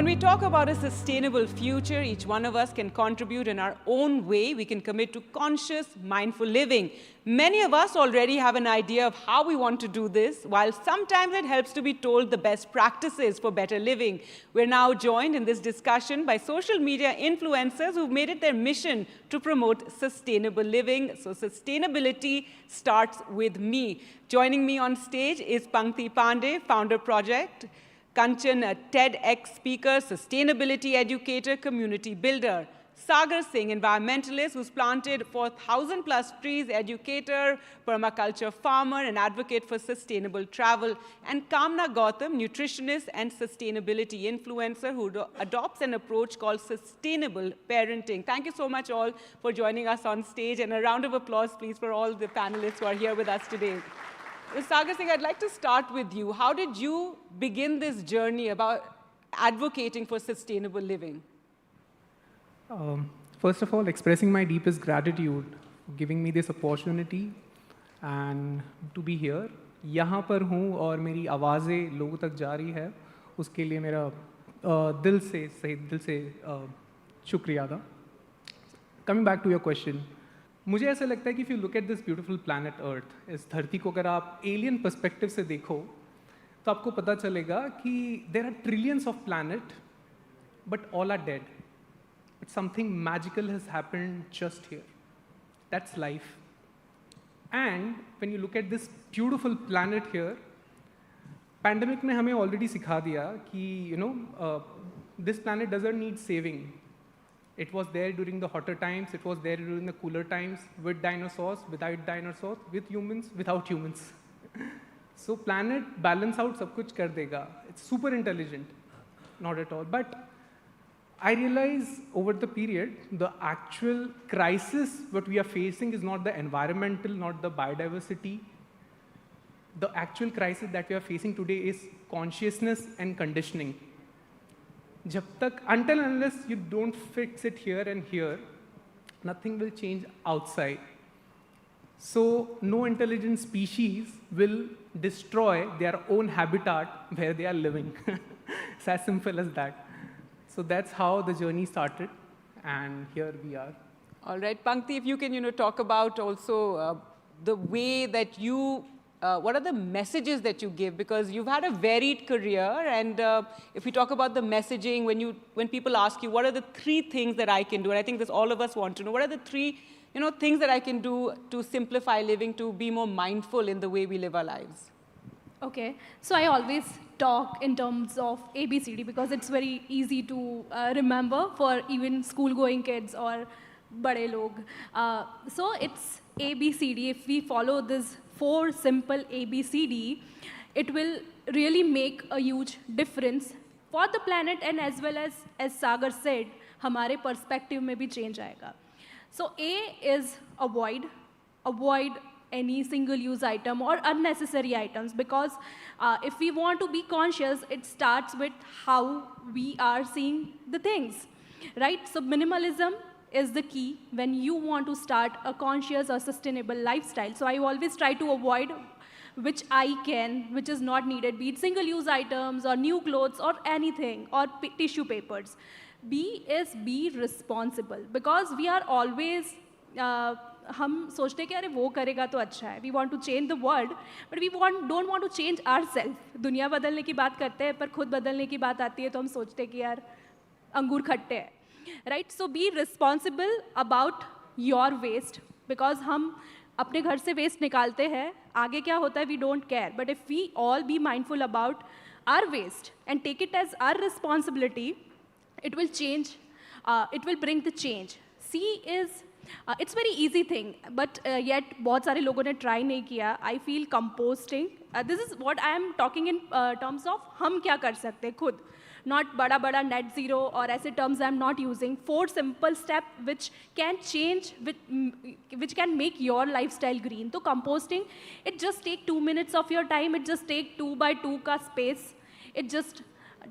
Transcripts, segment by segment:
When we talk about a sustainable future, each one of us can contribute in our own way. We can commit to conscious, mindful living. Many of us already have an idea of how we want to do this, while sometimes it helps to be told the best practices for better living. We're now joined in this discussion by social media influencers who've made it their mission to promote sustainable living. So sustainability starts with me. Joining me on stage is Pankti Pandey, founder project. Kanchan, a TEDx speaker, sustainability educator, community builder. Sagar Singh, environmentalist who's planted 4,000 plus trees, educator, permaculture farmer, and advocate for sustainable travel. And Kamna Gautam, nutritionist and sustainability influencer who adopts an approach called sustainable parenting. Thank you so much all for joining us on stage, and a round of applause please for all the panelists who are here with us today. Sagar Singh, I'd like to start with you. How did you begin this journey about advocating for sustainable living? First of all, expressing my deepest gratitude for giving me this opportunity and to be here. यहाँ पर हूँ और मेरी आवाज़ें लोगों तक जा रही है, उसके लिए मेरा दिल से शुक्रिया था. Coming back to your question, मुझे ऐसा लगता है कि if you look at this beautiful planet Earth, इस धरती को अगर आप alien perspective से देखो, तो आपको पता चलेगा कि there are trillions of planets, but all are dead. But something magical has happened just here. That's life. And when you look at this beautiful planet here, pandemic ने हमें already सिखा दिया कि this planet doesn't need saving. It was there during the hotter times, it was there during the cooler times, with dinosaurs, without dinosaurs, with humans, without humans. So planet balance out सब कुछ कर देगा. It's super intelligent, not at all. But I realize over the period, the actual crisis what we are facing is not the environmental, not the biodiversity. The actual crisis that we are facing today is consciousness and conditioning. जब तक until unless you don't fix it here and here, nothing will change outside. So no intelligent species will destroy their own habitat where they are living. It's as simple as that. So that's how the journey started, and here we are. All right, Pankti, if you can talk about also the way that you what are the messages that you give? Because you've had a varied career, and if we talk about the messaging, when people ask you, what are the 3 things that I can do? And I think this all of us want to know. What are the 3 things that I can do to simplify living, to be more mindful in the way we live our lives? Okay, so I always talk in terms of ABCD because it's very easy to remember for even school-going kids or bade log. So it's ABCD. If we follow this 4 simple ABCD, it will really make a huge difference for the planet, and as well as Sagar said, हमारे perspective में भी change आएगा. So A is avoid any single-use item or unnecessary items, because if we want to be conscious, it starts with how we are seeing the things, right? So minimalism is the key when you want to start a conscious or sustainable lifestyle. So I always try to avoid which I can, which is not needed, be it single-use items or new clothes or anything, or tissue papers. B is be responsible, because we are always हम सोचते हैं कि अरे वो करेगा तो अच्छा है. We want to change the world, but we don't want to change ourselves. दुनिया बदलने की बात करते हैं, पर खुद बदलने की बात आती है तो हम सोचते हैं कि यार अंगूर खट्टे हैं. Right? So be responsible about your waste, because हम अपने घर से waste निकालते हैं, आगे क्या होता है we don't care. But if we all be mindful about our waste and take it as our responsibility, it will change, it will bring the change. C is, it's very easy thing, but yet बहुत सारे लोगों ने try नहीं किया. I feel composting. This is what I am talking in terms of हम क्या कर सकते हैं खुद. Not bada net zero or ऐसे terms I am not using. 4 simple steps which can change, which can make your lifestyle green. So composting, it just take 2 minutes of your time. It just take 2 by 2 का space. It just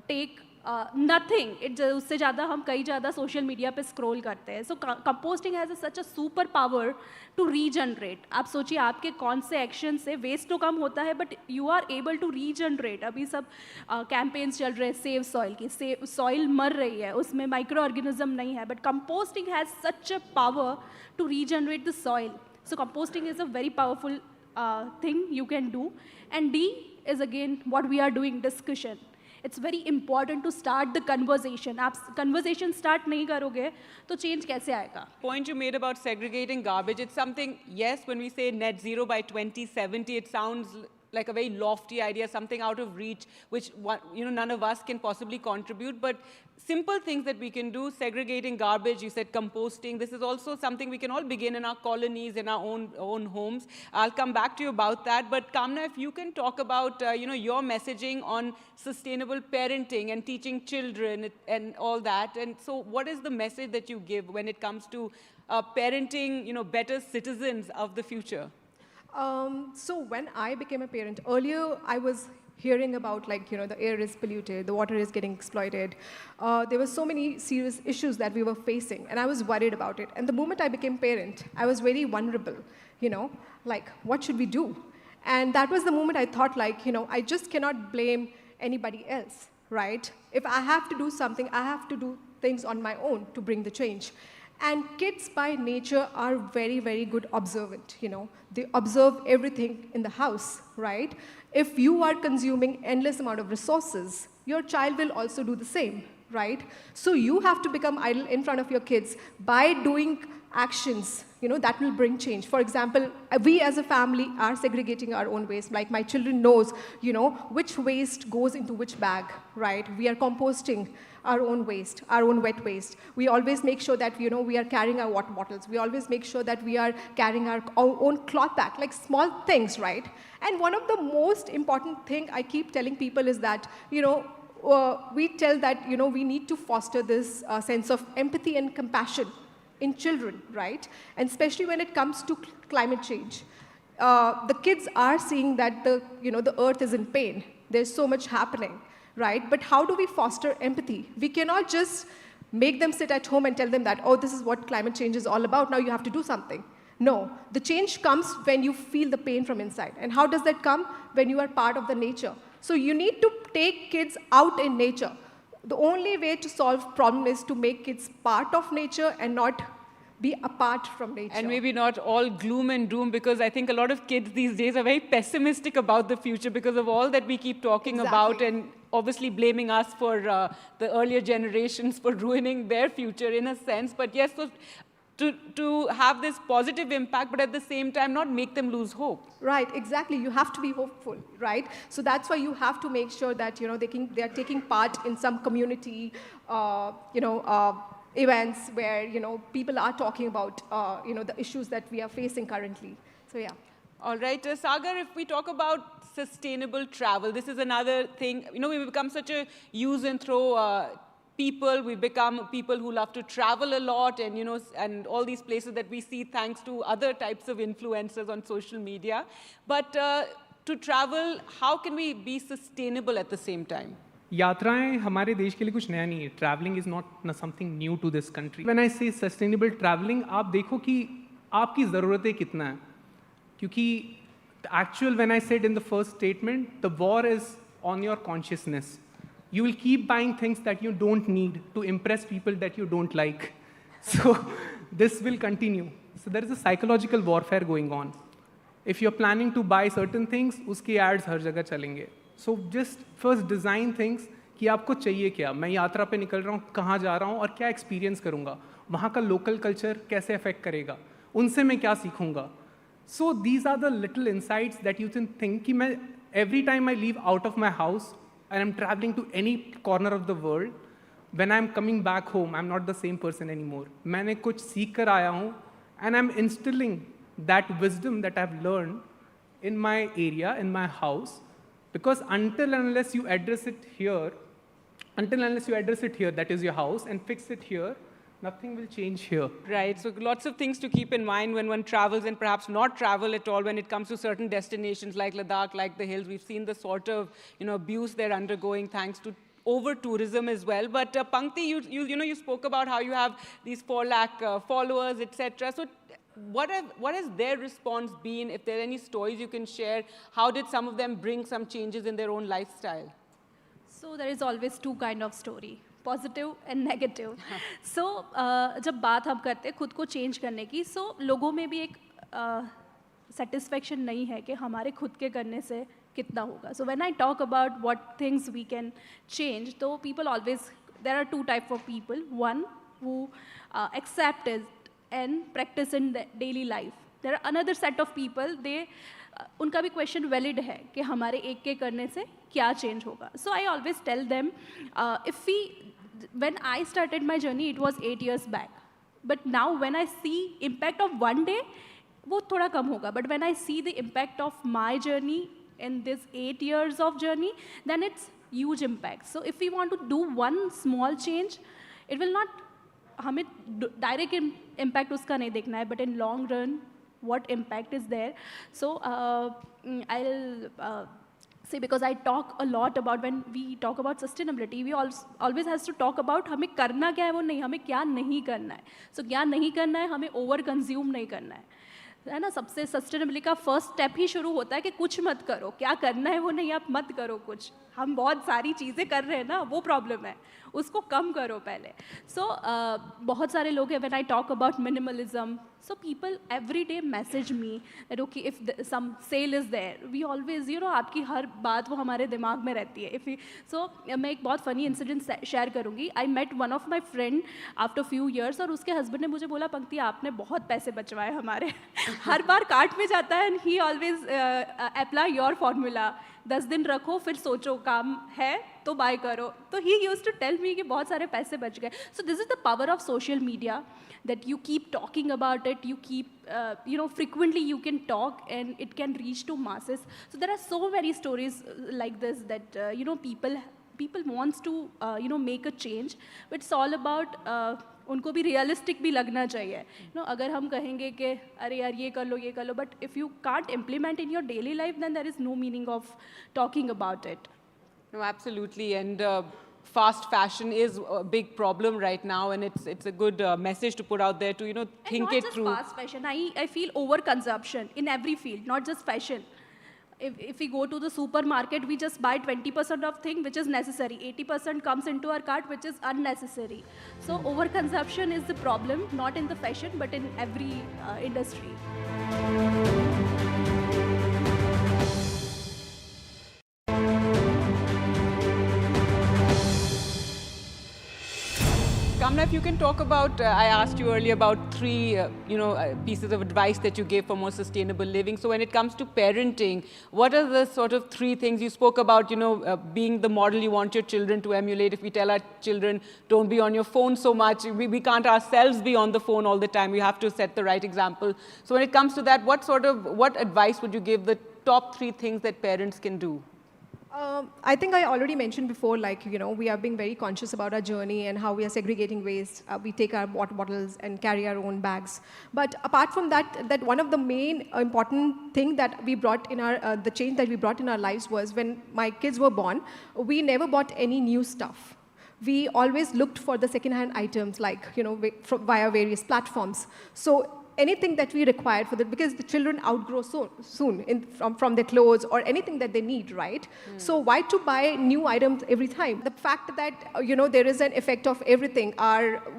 take nothing उससे ज़्यादा हम कई ज़्यादा social media पे scroll करते हैं. So composting has such a super power to regenerate. आप सोचिए आपके कौन से एक्शन से वेस्ट तो कम होता है but you are able to regenerate. अभी सब कैंपेन्स चल रहे हैं सेव सॉइल की. सॉइल मर रही है, उसमें माइक्रो ऑर्गेनिज्म नहीं है, but composting has such a power to regenerate the soil. So composting is a very powerful thing you can do. And D is again what we are doing, discussion. It's very important to start the conversation. आप conversation start नहीं करोगे तो change कैसे आएगा? Point you made about segregating garbage, it's something, yes, when we say net zero by 2070, it sounds like a very lofty idea, something out of reach, which none of us can possibly contribute. But simple things that we can do, segregating garbage, you said composting, this is also something we can all begin in our colonies, in our own homes. I'll come back to you about that. But Kamna, if you can talk about your messaging on sustainable parenting and teaching children and all that. And so what is the message that you give when it comes to parenting, better citizens of the future? So when I became a parent, earlier I was hearing about the air is polluted, the water is getting exploited. There were so many serious issues that we were facing, and I was worried about it. And the moment I became parent, I was very vulnerable, what should we do? And that was the moment I thought I just cannot blame anybody else, right? If I have to do something, I have to do things on my own to bring the change. And kids by nature are very, very good observant, They observe everything in the house, right? If you are consuming endless amount of resources, your child will also do the same, right? So you have to become idle in front of your kids by doing actions, that will bring change. For example, we as a family are segregating our own waste. Like my children knows, which waste goes into which bag, right? We are composting our own waste, our own wet waste. We always make sure that, we are carrying our water bottles. We always make sure that we are carrying our own cloth bag, like small things, right? And one of the most important thing I keep telling people is that, we tell that, we need to foster this sense of empathy and compassion in children, right? And especially when it comes to climate change. The kids are seeing that the earth is in pain. There's so much happening, right? But how do we foster empathy? We cannot just make them sit at home and tell them that, oh, this is what climate change is all about, now you have to do something. No, the change comes when you feel the pain from inside. And how does that come? When you are part of the nature. So you need to take kids out in nature. The only way to solve problem is to make kids part of nature and not be apart from nature. And maybe not all gloom and doom, because I think a lot of kids these days are very pessimistic about the future because of all that we keep talking about, and obviously blaming us for the earlier generations for ruining their future in a sense. But yes, so to have this positive impact, but at the same time not make them lose hope. Right, exactly. You have to be hopeful, right? So that's why you have to make sure that they are taking part in some community, events where people are talking about the issues that we are facing currently. So yeah. All right, Sagar, if we talk about sustainable travel, this is another thing. We've become such a use and throw people. We've become people who love to travel a lot, and and all these places that we see thanks to other types of influencers on social media. But to travel, how can we be sustainable at the same time? यात्राएं हमारे देश के लिए कुछ नया नहीं है. Travelling is not something new to this country. When I say sustainable travelling, आप देखो कि आपकी ज़रूरतें कितना है, क्योंकि actual when I said in the first statement, the war is on your consciousness. You will keep buying things that you don't need to impress people that you don't like. So this will continue. So there is a psychological warfare going on. If you're planning to buy certain things, उसके ads हर जगह चलेंगे. So just first design things कि आपको चाहिए क्या. मैं यात्रा पे निकल रहा हूँ, कहाँ जा रहा हूँ और क्या experience करूँगा, वहाँ का local culture कैसे affect करेगा, उनसे मैं क्या सीखूँगा. So these are the little insights that you can think कि मैं every time I leave out of my house and I'm traveling to any corner of the world, when I'm coming back home, I'm not the same person anymore. मैंने कुछ सीख कर आया हूँ, and I'm instilling that wisdom that I've learned in my area, in my house, because until and unless you address it here, that is your house, and fix it here, nothing will change here. Right, so lots of things to keep in mind when one travels, and perhaps not travel at all when it comes to certain destinations like Ladakh, like the hills. We've seen the sort of abuse they're undergoing thanks to over tourism as well. But Pankti, you spoke about how you have these 4 lakh followers, etc. So what has their response been? If there are any stories you can share, how did some of them bring some changes in their own lifestyle? So there is always two kind of story, positive and negative. So जब बात हम करते हैं खुद को change करने की, सो लोगों में भी एक सेटिस्फेक्शन नहीं है कि हमारे खुद के करने से कितना होगा. So when I talk about what things we can change, तो people always, there are two type of people. One who accept it and practice in daily life. There are another set of people, they उनका भी question valid है कि हमारे एक के करने से क्या चेंज होगा. So I always tell them, if we, when I started my journey, it was 8 years back. But now when I see impact of one day, वो थोड़ा कम होगा. But when I see the impact of my journey in this 8 years of journey, then it's huge impact. So if we want to do one small change, it will not, हमें direct impact उसका नहीं देखना है, but in long run, what impact is there. So I'll say, because I talk a lot about, when we talk about sustainability, we always has to talk about हमें करना क्या है वो नहीं, हमें क्या नहीं करना है. So क्या नहीं करना है, हमें ओवर कंज्यूम नहीं करना है ना. सबसे सस्टेनेबिलिटी का फर्स्ट स्टेप ही शुरू होता है कि कुछ मत करो. क्या करना है वो नहीं, आप मत करो कुछ. हम बहुत सारी चीज़ें कर रहे हैं ना, वो प्रॉब्लम है, उसको कम करो पहले. सो बहुत सारे लोग हैं, when I talk about minimalism, so people every day message me that okay, if some sale is there, we always, आपकी हर बात वो हमारे दिमाग में रहती है. मैं एक बहुत फनी इंसिडेंट शेयर करूँगी. I met one of my friend after few years, और उसके हस्बैंड ने मुझे बोला, पंक्ति आपने बहुत पैसे बचवाए हमारे. हर बार कार्ट में जाता है, and he always apply your formula, 10 दिन रखो फिर सोचो, काम है तो बाय करो. तो he used to tell me कि बहुत सारे पैसे बच गए. So this is the power of social media, that you keep talking about it, you keep, frequently you can talk and it can reach to masses. So there are so many stories like this that, people wants to, make a change. But it's all about, उनको भी realistic भी लगना चाहिए. अगर हम कहेंगे कि अरे यार ये कर लो, but if you can't implement in your daily life, then there is no meaning of talking about it. No, absolutely. And fast fashion is a big problem right now, and it's a good message to put out there to think it through. And not just fast fashion. I feel overconsumption in every field, not just fashion. If we go to the supermarket, we just buy 20% of thing which is necessary. 80% comes into our cart which is unnecessary. So overconsumption is the problem, not in the fashion but in every industry. Kamna, if you can talk about, I asked you earlier about 3, pieces of advice that you gave for more sustainable living. So when it comes to parenting, what are the sort of 3 things you spoke about, being the model you want your children to emulate? If we tell our children, don't be on your phone so much, we can't ourselves be on the phone all the time. We have to set the right example. So when it comes to that, what advice would you give, the top 3 things that parents can do? I think I already mentioned before, we are being very conscious about our journey and how we are segregating waste. We take our water bottles and carry our own bags. But apart from that one of the main important thing that we brought in the change that we brought in our lives was when my kids were born, we never bought any new stuff. We always looked for the second-hand items, via various platforms. So anything that we required for that, because the children outgrow soon from their clothes or anything that they need, right? So why to buy new items every time? The fact that, there is an effect of everything,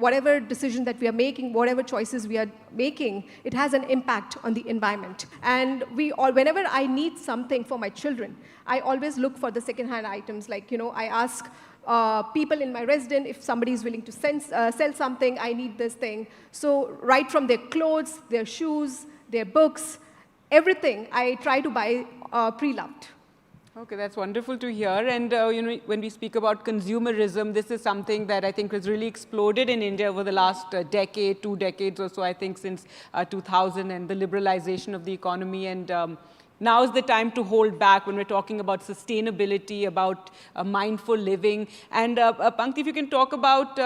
whatever decision that we are making, whatever choices we are making, it has an impact on the environment. And whenever I need something for my children, I always look for the second-hand items. I ask people in my residence, if somebody is willing to sell something, I need this thing. So right from their clothes, their shoes, their books, everything, I try to buy pre-loved. Okay, that's wonderful to hear. And when we speak about consumerism, this is something that I think has really exploded in India over the last decade, 2 decades or so, I think since 2000 and the liberalization of the economy. And now is the time to hold back when we're talking about sustainability, about mindful living. And Pankti, if you can talk about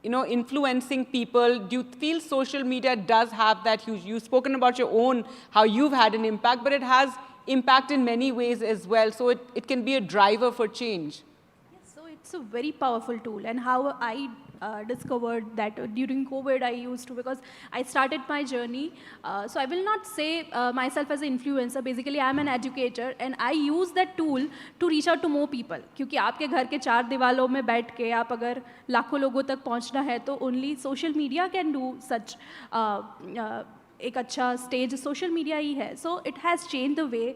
influencing people, do you feel social media does have that huge? You've spoken about your own, how you've had an impact, but it has impact in many ways as well. So it can be a driver for change. So it's a very powerful tool. And how I discovered that during COVID I used to, because I started my journey. So I will not say myself as an influencer. Basically, I'm an educator and I use that tool to reach out to more people. क्योंकि आपके घर के चार दीवारों में बैठ के आप अगर लाखों लोगों तक पहुंचना है तो only social media can do such एक अच्छा stage social media ही है. So it has changed the way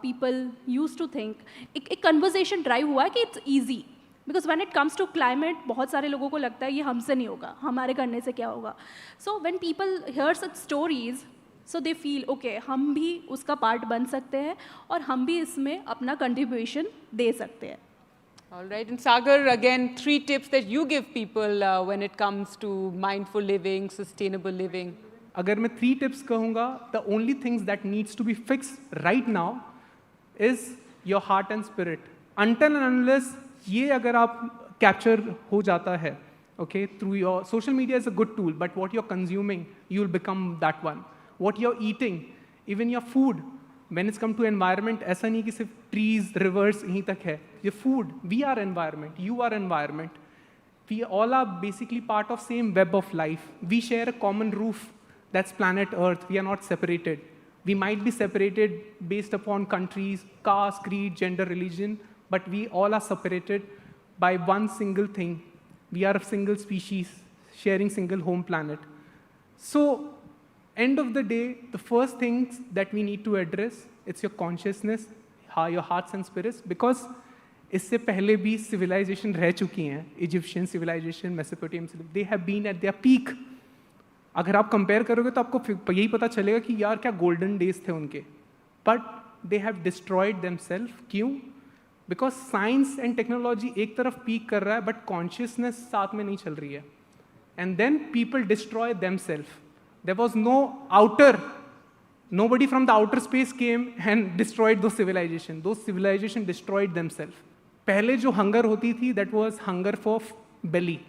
people used to think. एक conversation drive हुआ कि it's easy. Because when it comes to climate, बहुत सारे लोगों को लगता है ये हमसे नहीं होगा, हमारे करने से क्या होगा. So when people hear such stories, so they feel okay, हम भी उसका part बन सकते हैं और हम भी इसमें अपना contribution दे सकते हैं. All right, and Sagar, again, 3 tips that you give people when it comes to mindful living, sustainable living. अगर मैं 3 tips कहूँगा, the only things that needs to be fixed right now is your heart and spirit. Until and unless ये अगर आप capture हो जाता है, okay, through your social media is a good tool, but what you're consuming, you'll become that one. What you're eating, even your food, when it's come to environment, ऐसा नहीं कि सिर्फ trees, rivers यहीं तक है. ये food, we are environment, you are environment. We all are basically part of same web of life. We share a common roof, that's planet Earth. We are not separated. We might be separated based upon countries, caste, creed, gender, religion, but we all are separated by one single thing. We are a single species, sharing single home planet. So, end of the day, the first things that we need to address, it's your consciousness, your hearts and spirits, because इससे पहले भी civilization रह चुकी हैं, Egyptian civilization, Mesopotamian civilization, they have been at their peak. अगर आप compare करोगे तो आपको यही पता चलेगा कि यार क्या golden days थे उनके. But they have destroyed themselves. क्यों? Because science and technology एक तरफ peak कर रहा है, but consciousness साथ में नहीं चल रही है. And then people destroy themselves. There was nobody from the outer space came and destroyed those civilizations. Those civilizations destroyed themselves. पहले जो hunger होती थी, that was hunger for belly.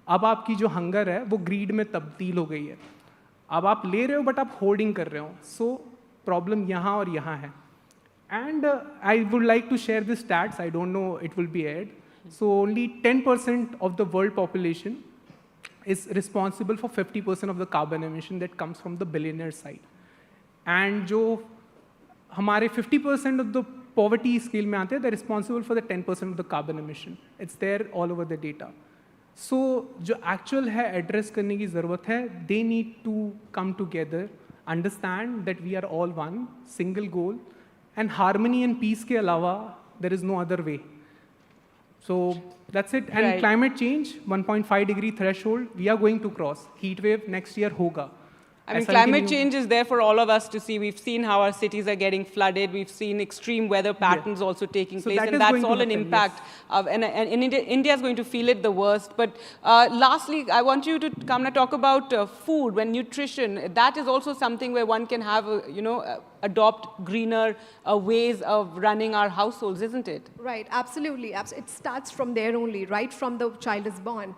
अब आपकी जो hunger है, वो greed में तब्दील हो गई है. अब आप ले रहे हो, but आप hoarding कर रहे हो. So problem यहाँ और यहाँ है. And I would like to share the stats. I don't know it will be aired. So only 10% of the world population is responsible for 50% of the carbon emission that comes from the billionaire side. And जो हमारे 50% of the poverty scale में आते हैं, they're responsible for the 10% of the carbon emission. It's there all over the data. So जो actual है address करने की ज़रूरत है, they need to come together, understand that we are all one, single goal, and harmony and peace के अलावा there is no other way. So that's it. And right. Climate change, 1.5 degree threshold, we are going to cross. Heat wave next year होगा. I mean, climate change is there for all of us to see. We've seen how our cities are getting flooded. We've seen extreme weather patterns also taking place. And that's all an impact. Yes. And India is going to feel it the worst. But lastly, I want you to come and talk about food and nutrition. That is also something where one can have, adopt greener ways of running our households, isn't it? Right, absolutely. It starts from there only, right from the child is born.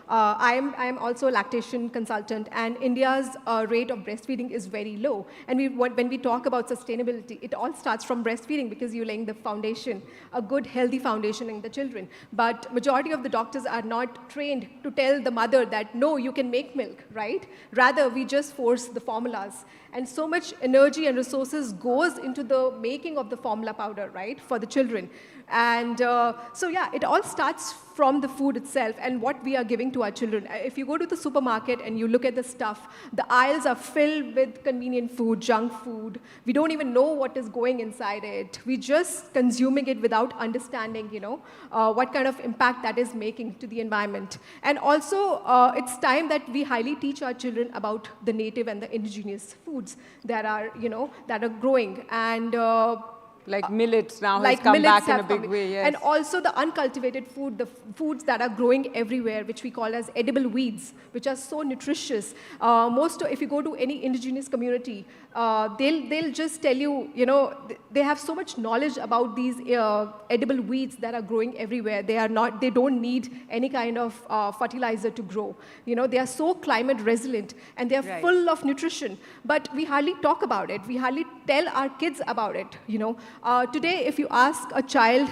I am also a lactation consultant, and India's rate of breastfeeding is very low. And when we talk about sustainability, it all starts from breastfeeding because you're laying the foundation, a good, healthy foundation in the children. But majority of the doctors are not trained to tell the mother that, no, you can make milk, right? Rather, we just force the formulas. And so much energy and resources goes into the making of the formula powder, right, for the children. And so, yeah, it all starts from the food itself and what we are giving to our children. If you go to the supermarket and you look at the stuff, the aisles are filled with convenient food, junk food. We don't even know what is going inside it. We're just consuming it without understanding, what kind of impact that is making to the environment. And also, it's time that we highly teach our children about the native and the indigenous foods that are, that are growing. And like millets now has come back in a big way, yes. And also the uncultivated food, the foods that are growing everywhere, which we call as edible weeds, which are so nutritious. If you go to any indigenous community, they'll just tell you, they have so much knowledge about these edible weeds that are growing everywhere. They don't need any kind of fertilizer to grow. They are so climate resilient and they are full of nutrition. But we hardly talk about it. We hardly tell our kids about it. Today, if you ask a child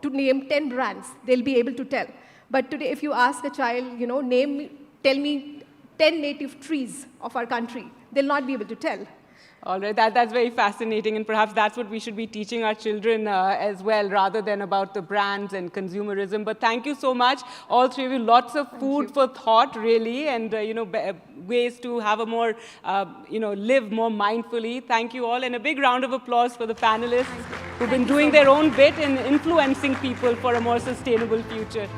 to name 10 brands, they'll be able to tell. But today, if you ask a child, tell me 10 native trees of our country, they'll not be able to tell. All right, that's very fascinating, and perhaps that's what we should be teaching our children as well, rather than about the brands and consumerism. But thank you so much, all three of you. Lots of food for thought, really, and ways to have a more, live more mindfully. Thank you all, and a big round of applause for the panelists who've been doing their own bit in influencing people for a more sustainable future.